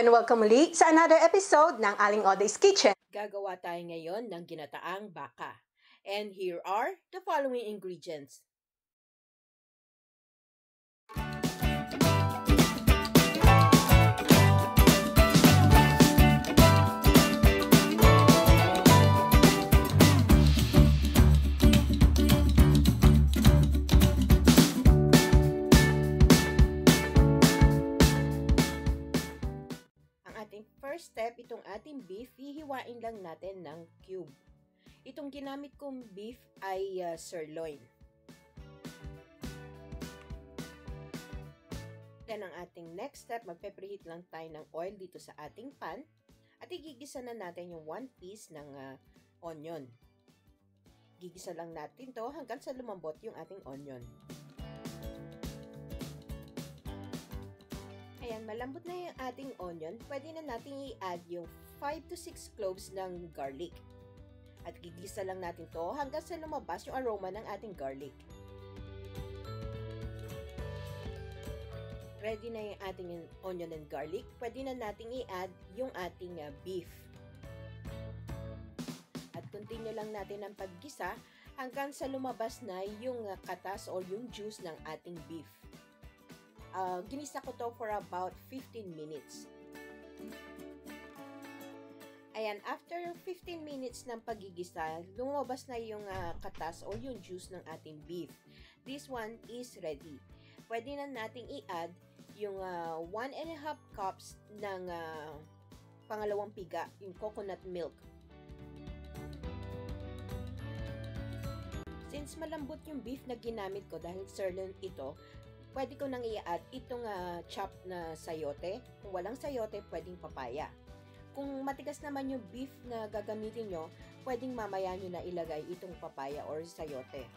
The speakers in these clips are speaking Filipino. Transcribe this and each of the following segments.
and welcome muli sa another episode ng Aling Oday's Kitchen. Gagawa tayo ngayon ng ginataang baka. And here are the following ingredients. First step, itong ating beef, hihiwain lang natin ng cube. Itong ginamit kong beef ay sirloin. Then ang ating next step, magpe-preheat lang tayo ng oil dito sa ating pan at igigisa na natin yung 1 piece ng onion. Gigisa lang natin to hanggang sa lumambot yung ating onion. Ayan, malambot na yung ating onion, pwede na natin i-add yung 5 to 6 cloves ng garlic. At gigisa lang natin to hanggang sa lumabas yung aroma ng ating garlic. Ready na yung ating onion and garlic, pwede na natin i-add yung ating beef. At continue lang natin ang paggisa hanggang sa lumabas na yung katas or yung juice ng ating beef. Ginisa ko to for about 15 minutes. Ayan, after 15 minutes ng pagigisa, lumabas na yung katas o yung juice ng ating beef. This one is ready. Pwede na nating i-add yung 1.5 cups ng pangalawang piga, yung coconut milk. Since malambot yung beef na ginamit ko dahil sirloin ito, pwede ko nang i-add itong chopped na sayote. Kung walang sayote, pwedeng papaya. Kung matigas naman yung beef na gagamitin nyo, pwedeng mamaya nyo na ilagay itong papaya or sayote.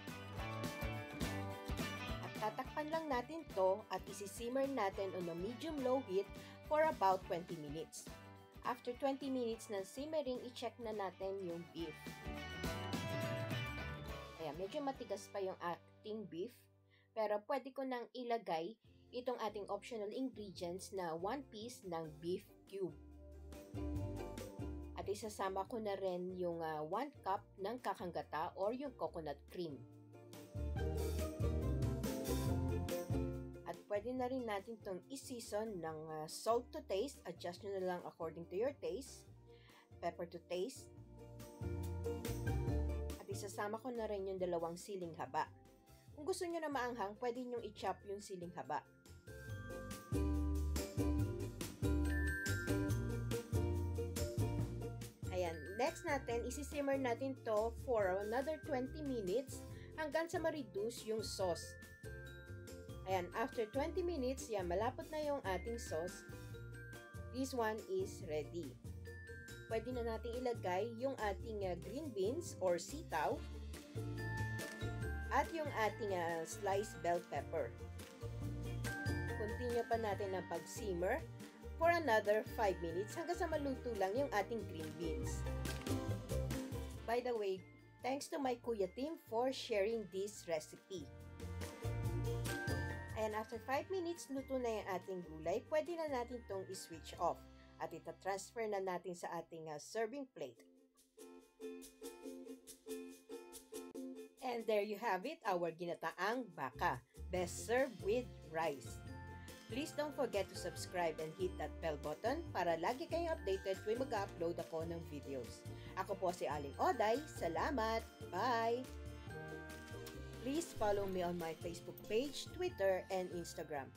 At tatakpan lang natin to at isi-simmer natin on a medium-low heat for about 20 minutes. After 20 minutes ng simmering, i-check na natin yung beef. Ayan, medyo matigas pa yung ating beef. Pero pwede ko nang ilagay itong ating optional ingredients na 1 piece ng beef cube. At isasama ko na rin yung 1 cup ng kakang gata or yung coconut cream. At pwede na rin natin itong i-season ng salt to taste. Adjust nyo na lang according to your taste. Pepper to taste. At isasama ko na rin yung 2 siling haba. Kung gusto nyo na maanghang, pwede nyo i-chop yung siling haba. Ayan, next natin, isi-simmer natin to for another 20 minutes hanggang sa ma-reduce yung sauce. Ayan, after 20 minutes, yan, malapot na yung ating sauce. This one is ready. Pwede na natin ilagay yung ating green beans or sitaw at yung ating sliced bell pepper. Continue pa natin ang pag-simmer for another 5 minutes hanggang sa maluto lang yung ating green beans. By the way, thanks to my kuya team for sharing this recipe. And after 5 minutes, luto na yung ating gulay. Pwede na natin itong i-switch off at ita-transfer na natin sa ating serving plate. And there you have it, our ginataang baka, best served with rice. Please don't forget to subscribe and hit that bell button para lagi kayong updated tuwing mag-upload ako ng videos. Ako po si Aling Oday. Salamat! Bye! Please follow me on my Facebook page, Twitter, and Instagram.